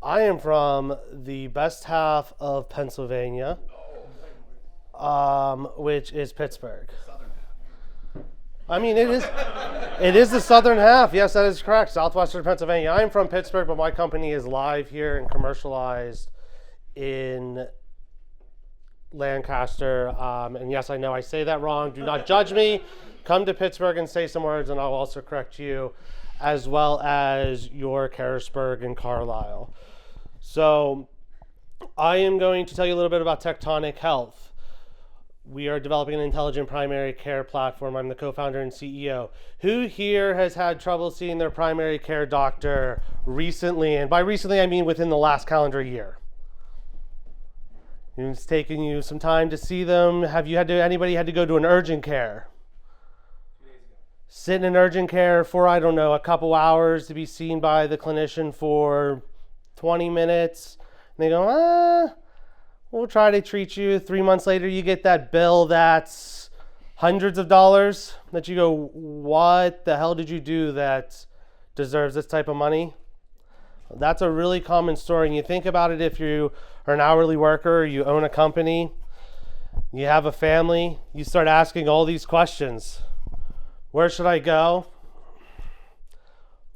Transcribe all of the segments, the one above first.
I am from the best half of Pennsylvania, which is Pittsburgh. I mean, it is the southern half. Yes, that is correct. Southwestern Pennsylvania. I'm from Pittsburgh, but my company is live here and commercialized in Lancaster. And yes, I know I say that wrong. Do not judge me. Come to Pittsburgh and say some words, and I'll also correct you, as well as York, Harrisburg, and Carlisle. So I am going to tell you a little bit about Tectonic Health. We are developing an intelligent primary care platform. I'm the co-founder and CEO. Who here has had trouble seeing their primary care doctor recently? And by recently, I mean within the last calendar year. It's taken you some time to see them. Have you anybody had to go to an urgent care? 2 days ago. Sit in urgent care for, I don't know, a couple hours to be seen by the clinician for 20 minutes. And they go, we'll try to treat you. 3 months later, you get that bill that's hundreds of dollars that you go, what the hell did you do that deserves this type of money? That's a really common story. And you think about it, if you are an hourly worker, you own a company, you have a family, you start asking all these questions. Where should I go?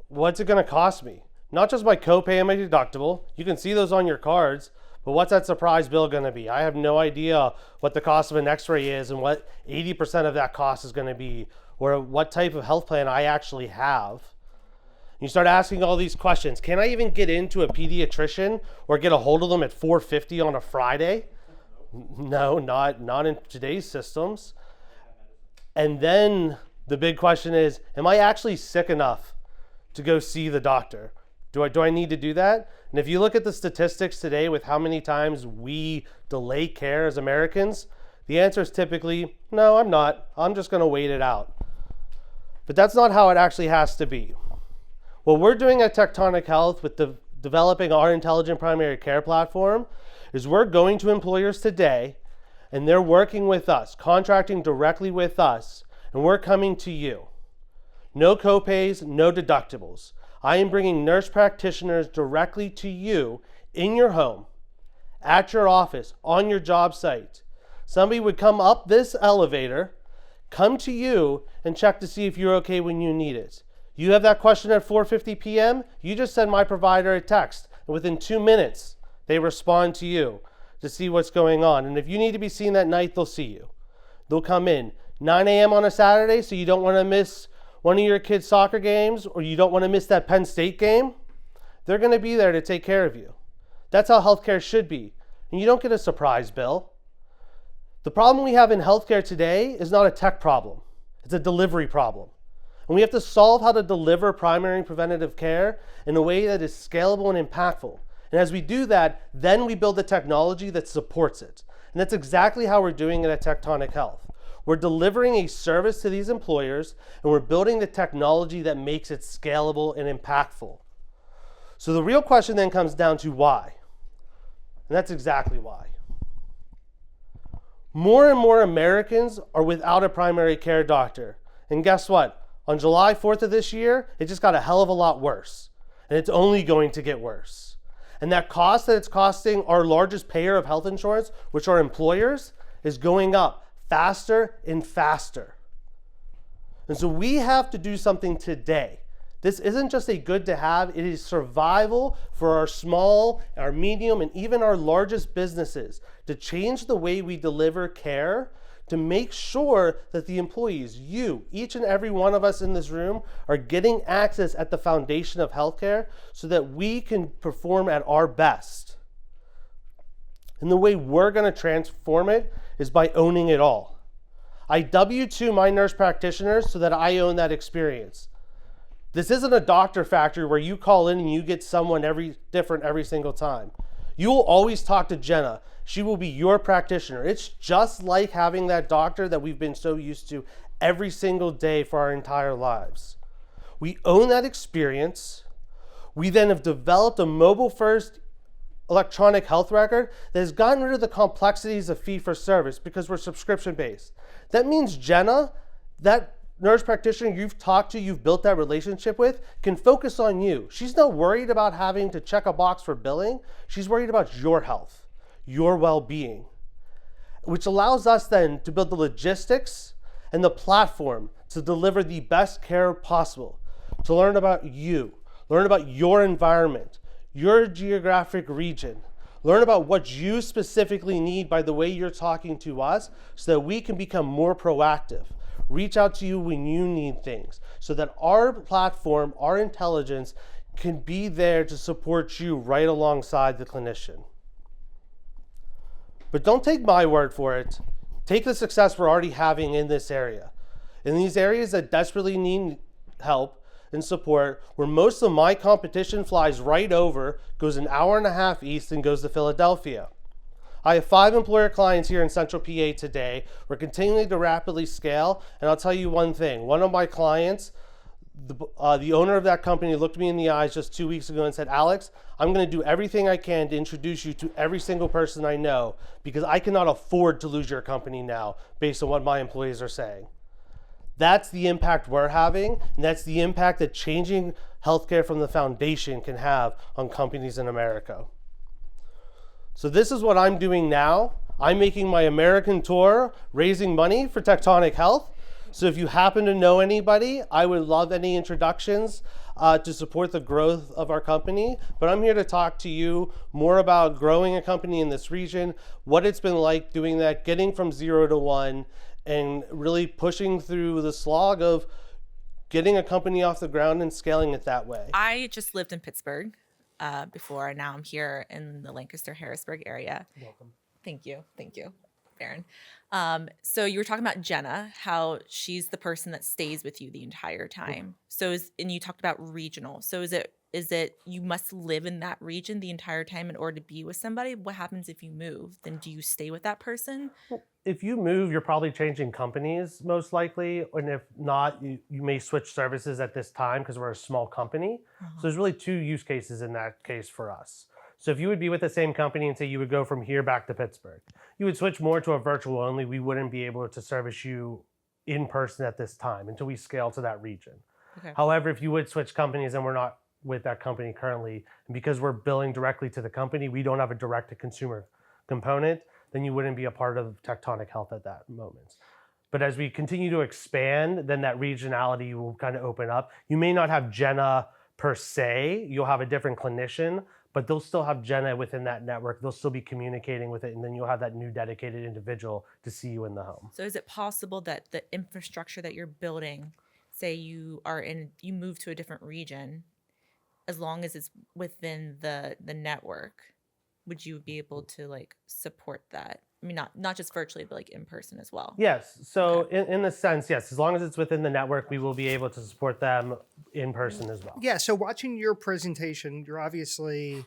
What's it going to cost me? Not just my copay and my deductible. You can see those on your cards. But what's that surprise bill going to be? I have no idea what the cost of an x-ray is and what 80% of that cost is going to be, or what type of health plan I actually have. You start asking all these questions. Can I even get into a pediatrician or get a hold of them at 4:50 on a Friday? No, not in today's systems. And then the big question is, am I actually sick enough to go see the doctor? Do I need to do that? And if you look at the statistics today with how many times we delay care as Americans, the answer is typically, no, I'm not. I'm just going to wait it out. But that's not how it actually has to be. What we're doing at Tectonic Health with developing our intelligent primary care platform is we're going to employers today, and they're working with us, contracting directly with us, and we're coming to you. No copays, no deductibles. I am bringing nurse practitioners directly to you in your home, at your office, on your job site. Somebody would come up this elevator, come to you, and check to see if you're okay when you need it. You have that question at 4:50 p.m., you just send my provider a text, and within 2 minutes, they respond to you to see what's going on. And if you need to be seen that night, they'll see you. They'll come in 9 a.m. on a Saturday, so you don't want to miss one of your kids' soccer games, or you don't want to miss that Penn State game. They're going to be there to take care of you. That's how healthcare should be. And you don't get a surprise bill. The problem we have in healthcare today is not a tech problem. It's a delivery problem. And we have to solve how to deliver primary and preventative care in a way that is scalable and impactful. And as we do that, then we build the technology that supports it. And that's exactly how we're doing it at Tectonic Health. We're delivering a service to these employers, and we're building the technology that makes it scalable and impactful. So the real question then comes down to why. And that's exactly why. More and more Americans are without a primary care doctor. And guess what? On July 4th of this year, it just got a hell of a lot worse. And it's only going to get worse. And that cost that it's costing our largest payer of health insurance, which are employers, is going up faster and faster. And so we have to do something today. This isn't just a good to have, it is survival for our small, our medium, and even our largest businesses to change the way we deliver care, to make sure that the employees, you, each and every one of us in this room, are getting access at the foundation of healthcare so that we can perform at our best. And the way we're going to transform it is by owning it all. I W-2 my nurse practitioners so that I own that experience. This isn't a doctor factory where you call in and you get someone different every single time. You will always talk to Jenna. She will be your practitioner. It's just like having that doctor that we've been so used to every single day for our entire lives. We own that experience. We then have developed a mobile-first electronic health record that has gotten rid of the complexities of fee-for-service because we're subscription-based. That means Jenna, that nurse practitioner you've talked to, you've built that relationship with, can focus on you. She's not worried about having to check a box for billing. She's worried about your health, your well-being, which allows us then to build the logistics and the platform to deliver the best care possible, to learn about you, learn about your environment, your geographic region, learn about what you specifically need by the way you're talking to us so that we can become more proactive. Reach out to you when you need things so that our platform, our intelligence can be there to support you right alongside the clinician. But don't take my word for it. Take the success we're already having in this area. In these areas that desperately need help and support, where most of my competition flies right over, goes an hour and a half east and goes to Philadelphia. I have 5 employer clients here in Central PA today. We're continuing to rapidly scale, and I'll tell you one thing. One of my clients, the owner of that company, looked me in the eyes just 2 weeks ago and said, Alex, I'm going to do everything I can to introduce you to every single person I know because I cannot afford to lose your company now based on what my employees are saying. That's the impact we're having, and that's the impact that changing healthcare from the foundation can have on companies in America. So this is what I'm doing now. I'm making my American tour, raising money for Tectonic Health. So if you happen to know anybody, I would love any introductions to support the growth of our company. But I'm here to talk to you more about growing a company in this region, what it's been like doing that, getting from 0 to 1, and really pushing through the slog of getting a company off the ground and scaling it that way. I just lived in Pittsburgh before, and now I'm here in the Lancaster-Harrisburg area. Welcome. Thank you, Baron. So you were talking about Jenna, how she's the person that stays with you the entire time. So and you talked about regional. So is it you must live in that region the entire time in order to be with somebody? What happens if you move? Then do you stay with that person? If you move, you're probably changing companies most likely, and if not, you may switch services at this time because we're a small company. So there's really 2 use cases in that case for us. So if you would be with the same company and say you would go from here back to Pittsburgh, you would switch more to a virtual only. We wouldn't be able to service you in person at this time until we scale to that region. Okay. However, if you would switch companies and we're not with that company currently, and because we're billing directly to the company, we don't have a direct to consumer component, then you wouldn't be a part of Tectonic Health at that moment. But as we continue to expand, then that regionality will kind of open up. You may not have Jenna per se, you'll have a different clinician, but they'll still have Jenna within that network. They'll still be communicating with it, and then you'll have that new dedicated individual to see you in the home. So is it possible that the infrastructure that you're building, say you move to a different region, as long as it's within the network, would you be able to like support that? I mean, not just virtually, but like in person as well. Yes. So in the sense, yes, as long as it's within the network, we will be able to support them in person as well. Yeah. So watching your presentation, you're obviously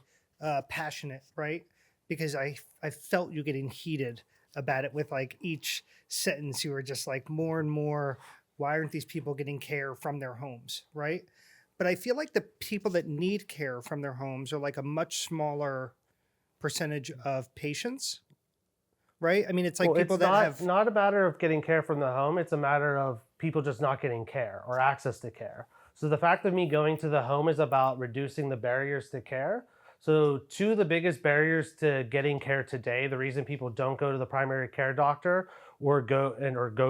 passionate, right? Because I felt you getting heated about it with like each sentence. You were just like more and more, why aren't these people getting care from their homes, right? But I feel like the people that need care from their homes are like a much smaller percentage of patients, right? I mean, it's like people that have... It's not a matter of getting care from the home. It's a matter of people just not getting care or access to care. So the fact of me going to the home is about reducing the barriers to care. So 2 of the biggest barriers to getting care today, the reason people don't go to the primary care doctor or go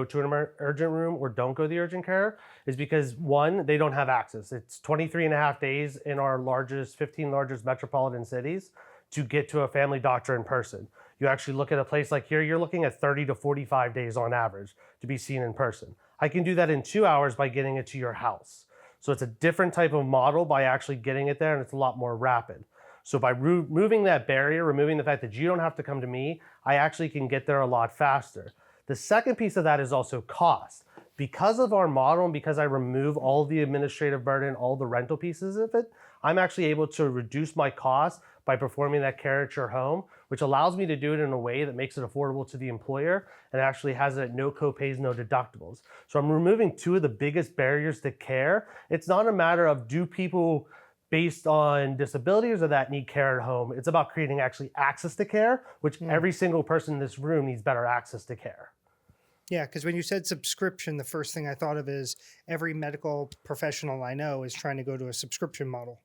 to an urgent room or don't go to the urgent care is because 1, they don't have access. It's 23 and a half days in our 15 largest metropolitan cities to get to a family doctor in person. You actually look at a place like here, you're looking at 30 to 45 days on average to be seen in person. I can do that in 2 hours by getting it to your house. So it's a different type of model by actually getting it there, and it's a lot more rapid. So by removing that barrier, removing the fact that you don't have to come to me, I actually can get there a lot faster. The second piece of that is also cost. Because of our model and because I remove all the administrative burden, all the rental pieces of it, I'm actually able to reduce my costs by performing that care at your home, which allows me to do it in a way that makes it affordable to the employer and actually has it at no copays, no deductibles. So I'm removing 2 of the biggest barriers to care. It's not a matter of do people based on disabilities or that need care at home. It's about creating actually access to care, which every single person in this room needs better access to care. Yeah, because when you said subscription, the first thing I thought of is every medical professional I know is trying to go to a subscription model.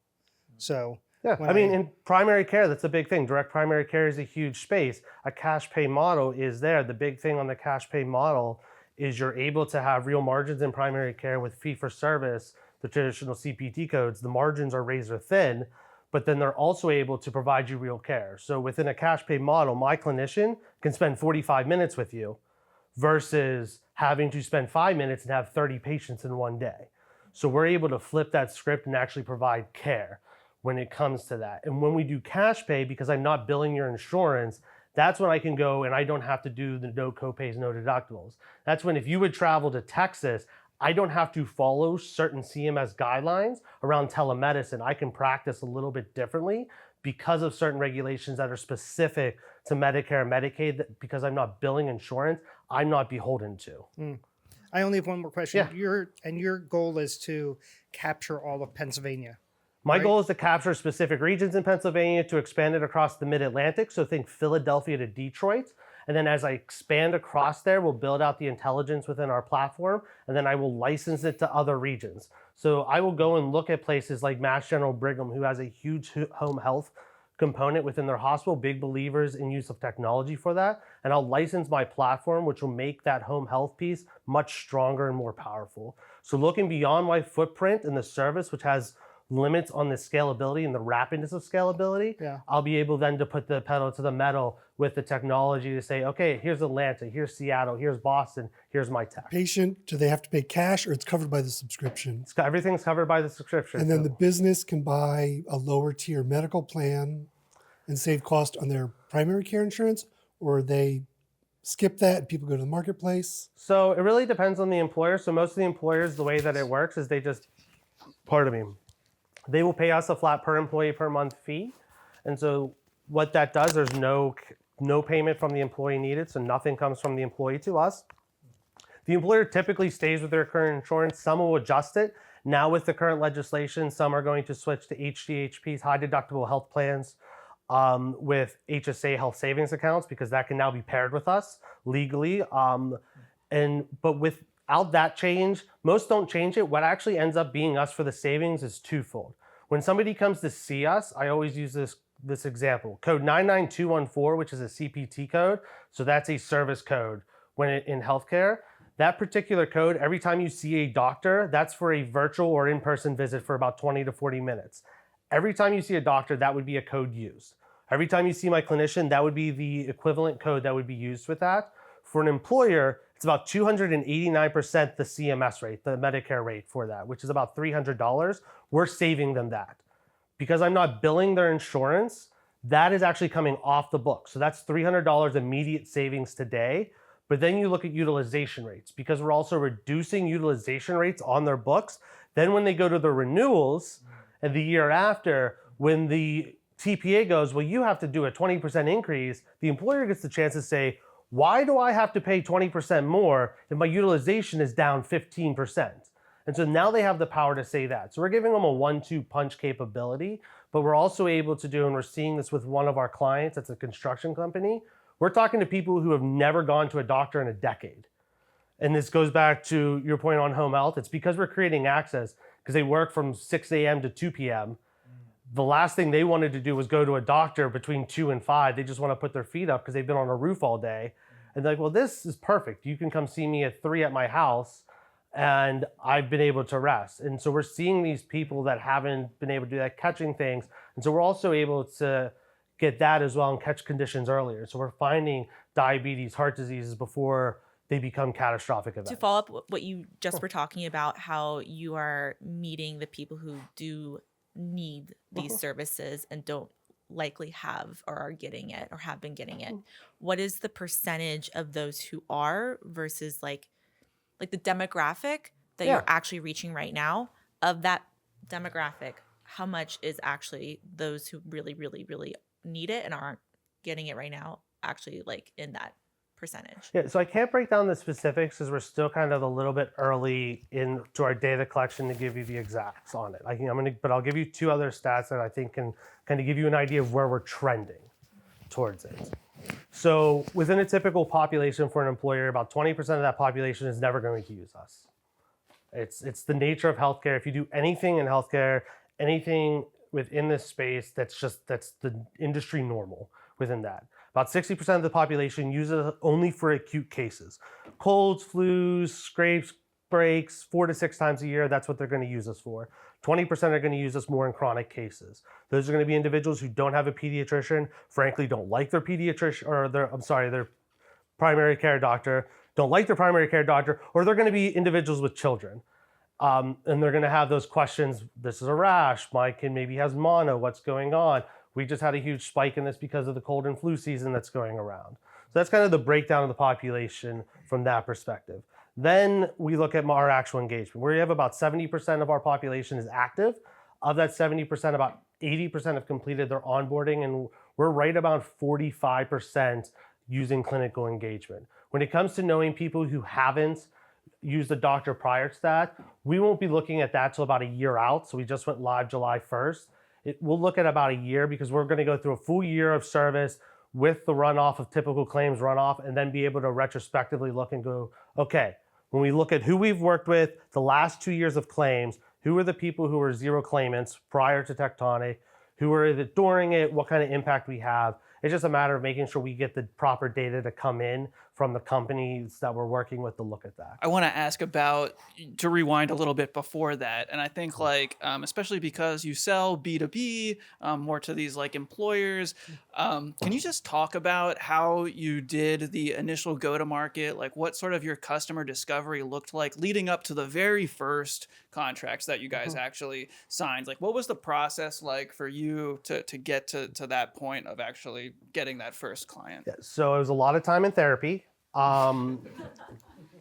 So Yeah, when I mean, in primary care, that's a big thing. Direct primary care is a huge space. A cash pay model is there. The big thing on the cash pay model is you're able to have real margins in primary care with fee for service, the traditional CPT codes. The margins are razor thin, but then they're also able to provide you real care. So within a cash pay model, my clinician can spend 45 minutes with you versus having to spend 5 minutes and have 30 patients in one day. So we're able to flip that script and actually provide care when it comes to that. And when we do cash pay, because I'm not billing your insurance, that's when I can go and I don't have to do the no copays, no deductibles. That's when if you would travel to Texas, I don't have to follow certain CMS guidelines around telemedicine. I can practice a little bit differently because of certain regulations that are specific to Medicare and Medicaid, because I'm not billing insurance, I'm not beholden to. I only have one more question. Yeah. Your goal is to capture all of Pennsylvania. My Right. goal is to capture specific regions in Pennsylvania to expand it across the mid-Atlantic. So think Philadelphia to Detroit. And then as I expand across there, we'll build out the intelligence within our platform, and then I will license it to other regions. So I will go and look at places like Mass General Brigham, who has a huge home health component within their hospital, big believers in use of technology for that. And I'll license my platform, which will make that home health piece much stronger and more powerful. So looking beyond my footprint and the service, which has limits on the scalability and the rapidness of scalability, Yeah. I'll be able then to put the pedal to the metal with the technology to say, okay, here's Atlanta, here's Seattle, here's Boston, here's my tech. Patient, do they have to pay cash or it's covered by the subscription? Everything's covered by the subscription. And then so- the business can buy a lower tier medical plan and save cost on their primary care insurance, or they skip that and people go to the marketplace? So it really depends on the employer. So most of the employers, the way that it works is they just, pardon me, they will pay us a flat per employee per month fee. And so what that does, there's no payment from the employee needed. So nothing comes from the employee to us. The employer typically stays with their current insurance. Some will adjust it. Now with the current legislation, some are going to switch to HDHPs, high deductible health plans, with HSA health savings accounts, because that can now be paired with us legally. But without that change, most don't change it. What actually ends up being us for the savings is twofold. When somebody comes to see us, I always use this example. Code 99214, which is a CPT code. So that's a service code in healthcare. That particular code, every time you see a doctor, that's for a virtual or in-person visit for about 20 to 40 minutes. Every time you see a doctor, that would be a code used. Every time you see my clinician, that would be the equivalent code that would be used with that. For an employer, it's about 289% the CMS rate, the Medicare rate for that, which is about $300. We're saving them that. Because I'm not billing their insurance, that is actually coming off the book. So that's $300 immediate savings today. But then you look at utilization rates, because we're also reducing utilization rates on their books. Then when they go to the renewals and the year after, when the TPA goes, well, you have to do a 20% increase, the employer gets the chance to say, why do I have to pay 20% more if my utilization is down 15%? And so now they have the power to say that. So we're giving them a 1-2 punch capability, but we're also able to do, and we're seeing this with one of our clients, that's a construction company. We're talking to people who have never gone to a doctor in a decade. And this goes back to your point on home health. It's because we're creating access, because they work from 6 a.m. to 2 p.m. The last thing they wanted to do was go to a doctor between 2 and 5. They just want to put their feet up because they've been on a roof all day. And they're like, well, this is perfect. You can come see me at 3 at my house, and I've been able to rest. And so we're seeing these people that haven't been able to do that, catching things. And so we're also able to get that as well and catch conditions earlier. So we're finding diabetes, heart diseases before they become catastrophic events. To follow up what you just were talking about, how you are meeting the people who do need these services and don't likely have or are getting it or have been getting it. What is the percentage of those who are versus like the demographic that you're actually reaching right now? Of that demographic, how much is actually those who really, really, really need it and aren't getting it right now actually like in that percentage? Yeah, so I can't break down the specifics because we're still kind of a little bit early into our data collection to give you the exacts on it. But I'll give you 2 other stats that I think can kind of give you an idea of where we're trending towards it. So within a typical population for an employer, about 20% of that population is never going to use us. It's the nature of healthcare. If you do anything in healthcare, anything within this space, that's the industry normal within that. About 60% of the population uses it only for acute cases. Colds, flus, scrapes, breaks, 4 to 6 times a year, that's what they're going to use us for. 20% are going to use us more in chronic cases. Those are going to be individuals who don't have a pediatrician, frankly don't like their pediatrician, or their primary care doctor, don't like their primary care doctor, or they're going to be individuals with children. And they're going to have those questions. This is a rash. My kid maybe has mono. What's going on? We just had a huge spike in this because of the cold and flu season that's going around. So that's kind of the breakdown of the population from that perspective. Then we look at our actual engagement, where we have about 70% of our population is active. Of that 70%, about 80% have completed their onboarding, and we're right about 45% using clinical engagement. When it comes to knowing people who haven't used a doctor prior to that, we won't be looking at that till about a year out. So we just went live July 1st. We'll look at about a year because we're going to go through a full year of service with the runoff of typical claims runoff, and then be able to retrospectively look and go, okay, when we look at who we've worked with the last 2 years of claims, who are the people who were zero claimants prior to Tectonic, who are it during it, what kind of impact we have. It's just a matter of making sure we get the proper data to come in from the companies that we're working with to look at that. I want to ask about, to rewind a little bit before that, and I think especially because you sell B2B more to these like employers, can you just talk about how you did the initial go-to-market, like what sort of your customer discovery looked like leading up to the very first contracts that you guys actually signed? Like what was the process like for you to get to that point of actually getting that first client? Yeah, so it was a lot of time in therapy.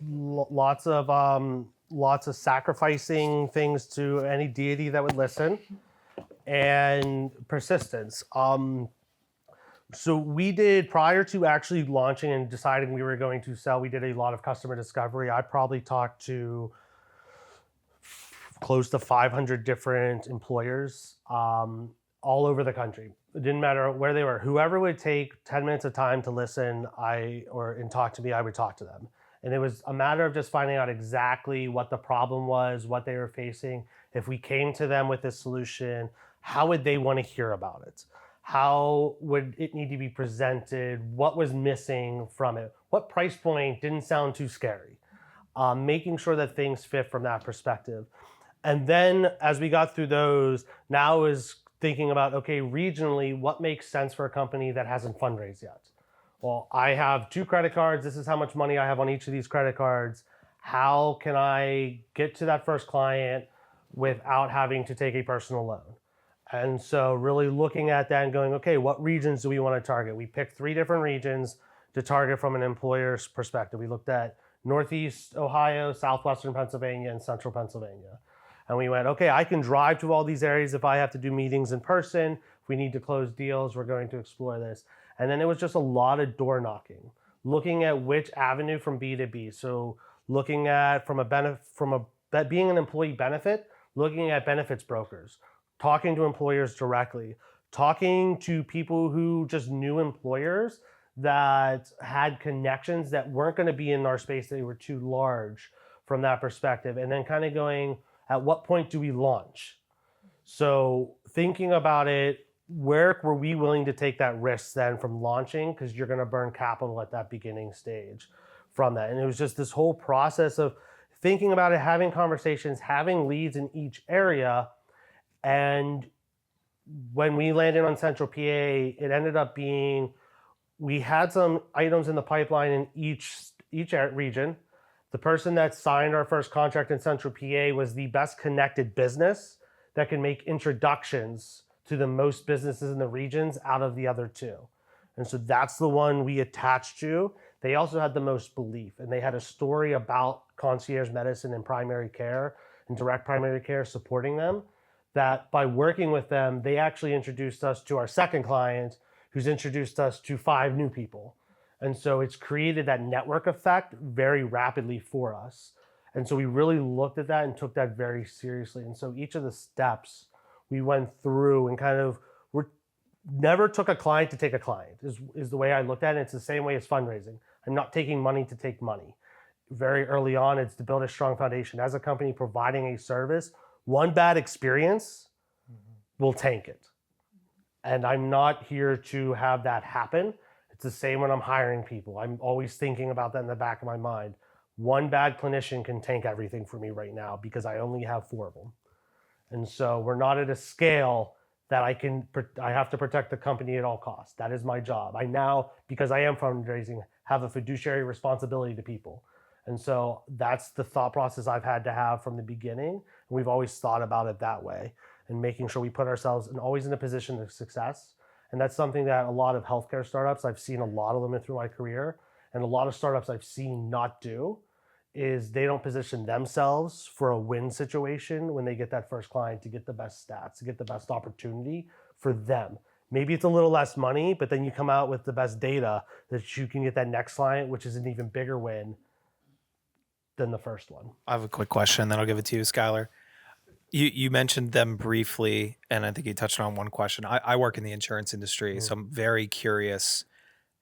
Lots of sacrificing things to any deity that would listen, and persistence. So we did, prior to actually launching and deciding we were going to sell, we did a lot of customer discovery. I probably talked to close to 500 different employers all over the country. It didn't matter where they were. Whoever would take 10 minutes of time to listen and talk to me, I would talk to them. And it was a matter of just finding out exactly what the problem was, what they were facing. If we came to them with a solution, how would they want to hear about it? How would it need to be presented? What was missing from it? What price point didn't sound too scary? Making sure that things fit from that perspective. And then as we got through those, now is thinking about, okay, regionally, what makes sense for a company that hasn't fundraised yet? Well, I have 2 credit cards. This is how much money I have on each of these credit cards. How can I get to that first client without having to take a personal loan? And so really looking at that and going, okay, what regions do we want to target? We picked 3 different regions to target from an employer's perspective. We looked at Northeast Ohio, Southwestern Pennsylvania, and Central Pennsylvania. And we went, okay, I can drive to all these areas if I have to do meetings in person. If we need to close deals, we're going to explore this. And then it was just a lot of door knocking, looking at which avenue from B2B. So looking at being an employee benefit, looking at benefits brokers, talking to employers directly, talking to people who just knew employers that had connections that weren't going to be in our space. They were too large from that perspective. And then kind of going, at what point do we launch? So thinking about it, where were we willing to take that risk then from launching? Because you're going to burn capital at that beginning stage from that. And it was just this whole process of thinking about it, having conversations, having leads in each area. And when we landed on Central PA, it ended up being, we had some items in the pipeline in each region. The person that signed our first contract in Central PA was the best connected business that can make introductions to the most businesses in the regions out of the other 2. And so that's the one we attached to. They also had the most belief, and they had a story about concierge medicine and primary care and direct primary care supporting them, that by working with them, they actually introduced us to our second client, who's introduced us to 5 new people. And so it's created that network effect very rapidly for us. And so we really looked at that and took that very seriously. And so each of the steps we went through and kind of never took a client to take a client is the way I looked at it. It's the same way as fundraising. I'm not taking money to take money. Very early on, it's to build a strong foundation. As a company providing a service, one bad experience will tank it. And I'm not here to have that happen. It's the same when I'm hiring people. I'm always thinking about that in the back of my mind. One bad clinician can tank everything for me right now because I only have 4 of them. And so we're not at a scale that I have to protect the company at all costs. That is my job. I now, because I am fundraising, have a fiduciary responsibility to people. And so that's the thought process I've had to have from the beginning. And we've always thought about it that way and making sure we put ourselves always in a position of success. And that's something that a lot of healthcare startups, I've seen a lot of them through my career, and a lot of startups I've seen not do, is they don't position themselves for a win situation when they get that first client to get the best stats, to get the best opportunity for them. Maybe it's a little less money, but then you come out with the best data that you can get that next client, which is an even bigger win than the first one. I have a quick question, then I'll give it to you, Skylar. You mentioned them briefly, and I think you touched on one question. I work in the insurance industry, so I'm very curious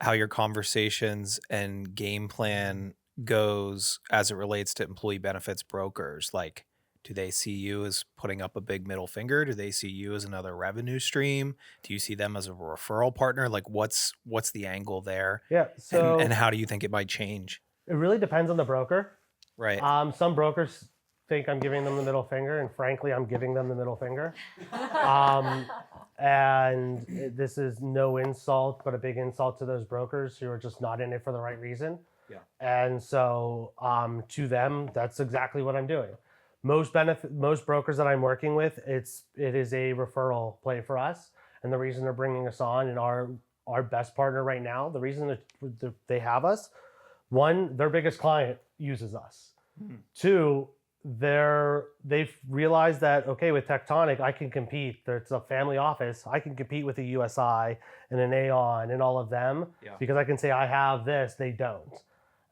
how your conversations and game plan goes as it relates to employee benefits brokers. Like, do they see you as putting up a big middle finger? Do they see you as another revenue stream? Do you see them as a referral partner? Like, what's the angle there? Yeah. So and how do you think it might change? it really depends on the broker. Right. Some brokers think I'm giving them the middle finger, and frankly, I'm giving them the middle finger. And this is no insult, but a big insult to those brokers who are just not in it for the right reason. Yeah. And so to them, that's exactly what I'm doing. Most brokers that I'm working with, it is a referral play for us. And the reason they're bringing us on and our best partner right now, the reason that they have us, one, their biggest client uses us. Two, they've realized that, okay, with Tectonic, I can compete. It's a family office. I can compete with a USI and an Aon and all of them because I can say I have this, they don't.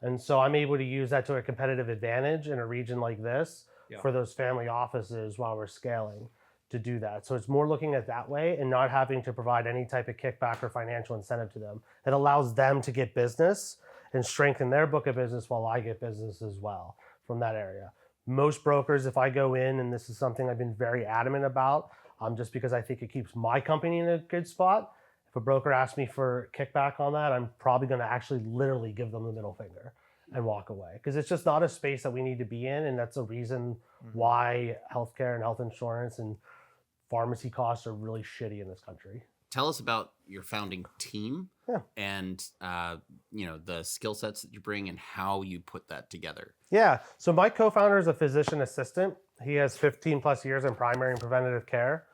And so I'm able to use that to a competitive advantage in a region like this for those family offices while we're scaling to do that. So it's more looking at that way and not having to provide any type of kickback or financial incentive to them. It allows them to get business and strengthen their book of business while I get business as well from that area. Most brokers, if I go in, and this is something I've been very adamant about, just because I think it keeps my company in a good spot. If a broker asks me for kickback on that, I'm probably going to actually literally give them the middle finger and walk away, because it's just not a space that we need to be in. And that's a reason why healthcare and health insurance and pharmacy costs are really shitty in this country. Tell us about your founding team and the skill sets that you bring and how you put that together. Yeah. So my co-founder is a physician assistant. He has 15 plus years in primary and preventative care.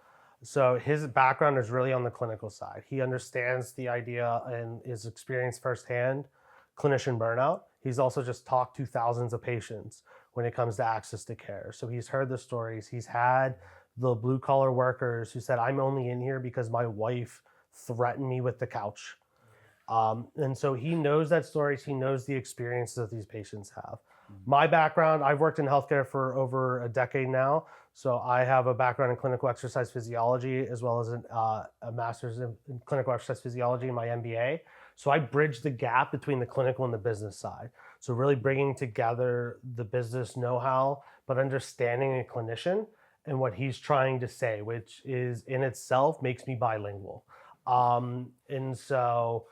So his background is really on the clinical side. He understands the idea and is experienced firsthand clinician burnout. He's also just talked to thousands of patients when it comes to access to care. So he's heard the stories. He's had the blue collar workers who said, I'm only in here because my wife threatened me with the couch. And so he knows that stories. He knows the experiences that these patients have. My background, I've worked in healthcare for over a decade now. So I have a background in clinical exercise physiology, as well as a master's in clinical exercise physiology in my MBA. So I bridge the gap between the clinical and the business side. So really bringing together the business know-how, but understanding a clinician and what he's trying to say, which is in itself makes me bilingual. And so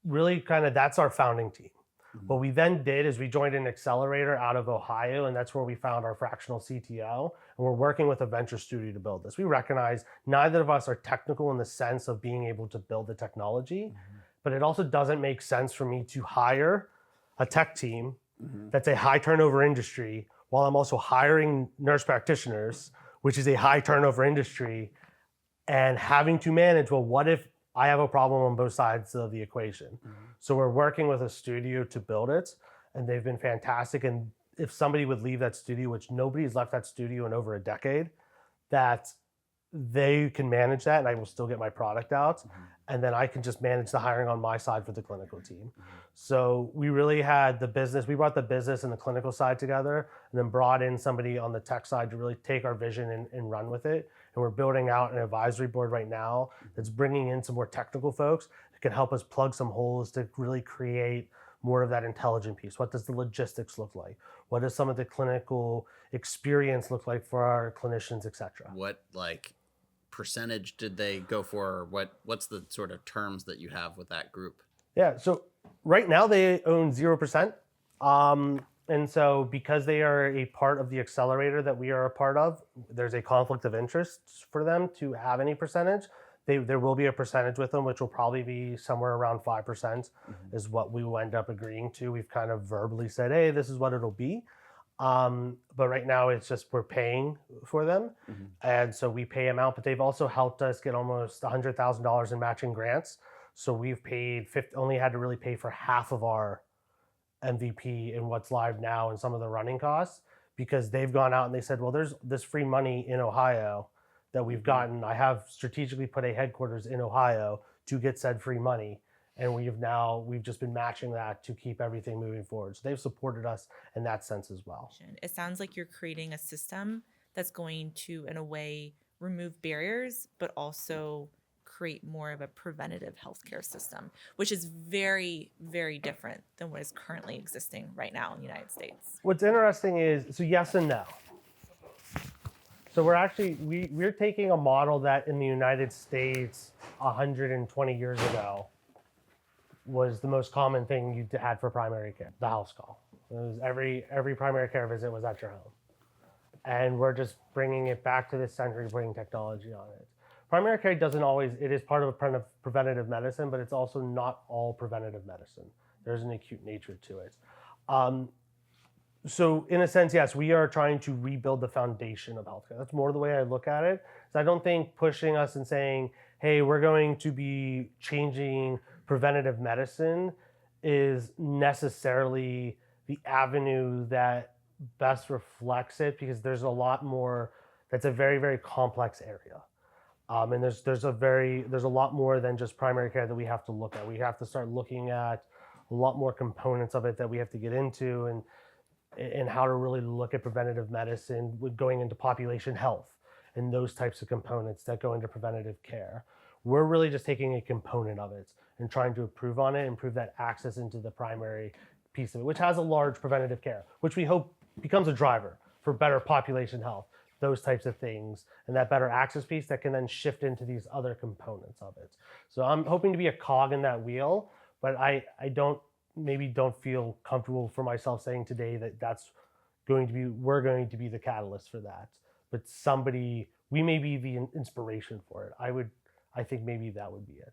really kind of that's our founding team. What we then did is we joined an accelerator out of Ohio, and that's where we found our fractional CTO. And we're working with a venture studio to build this. We recognize neither of us are technical in the sense of being able to build the technology, but it also doesn't make sense for me to hire a tech team that's a high turnover industry while I'm also hiring nurse practitioners, which is a high turnover industry, and having to manage, well, what if I have a problem on both sides of the equation? So we're working with a studio to build it, and they've been fantastic. And if somebody would leave that studio, which nobody's left that studio in over a decade, that they can manage that and I will still get my product out. And then I can just manage the hiring on my side for the clinical team. So we really had the business, we brought the business and the clinical side together, and then brought in somebody on the tech side to really take our vision and run with it And we're building out an advisory board right now that's bringing in some more technical folks that can help us plug some holes to really create more of that intelligent piece. What does the logistics look like? What does some of the clinical experience look like for our clinicians, et cetera? What like percentage did they go for? Or what's the sort of terms that you have with that group? Yeah, so right now they own 0%. And so because they are a part of the accelerator that we are a part of, there's a conflict of interest for them to have any percentage. There will be a percentage with them, which will probably be somewhere around 5% is what we will end up agreeing to. We've kind of verbally said, hey, this is what it'll be. But right now it's just we're paying for them. And so we pay them out, but they've also helped us get almost $100,000 in matching grants. So we've paid only had to really pay for half of our MVP and what's live now and some of the running costs, because they've gone out and they said, well, there's this free money in Ohio that we've gotten. I have strategically put a headquarters in Ohio to get said free money. And we've just been matching that to keep everything moving forward. So they've supported us in that sense as well. It sounds like you're creating a system that's going to, in a way, remove barriers, but also create more of a preventative healthcare system, which is very, very different than what is currently existing right now in the United States. What's interesting is, so yes and no. So we're taking a model that in the United States 120 years ago was the most common thing you had for primary care, the house call. It was every primary care visit was at your home. And we're just bringing it back to this century, bringing technology on it. Primary care it is part of a preventative medicine, but it's also not all preventative medicine. There's an acute nature to it. So in a sense, yes, we are trying to rebuild the foundation of healthcare. That's more the way I look at it. So I don't think pushing us and saying, hey, we're going to be changing preventative medicine is necessarily the avenue that best reflects it, because there's a lot more, that's a very, very complex area. And there's a lot more than just primary care that we have to look at. We have to start looking at a lot more components of it that we have to get into, and how to really look at preventative medicine with going into population health and those types of components that go into preventative care. We're really just taking a component of it and trying to improve on it, improve that access into the primary piece of it, which has a large preventative care, which we hope becomes a driver for better population health, those types of things, and that better access piece that can then shift into these other components of it. So I'm hoping to be a cog in that wheel, but I don't feel comfortable for myself saying today that we're going to be the catalyst for that. But we may be the inspiration for it. I think maybe that would be it.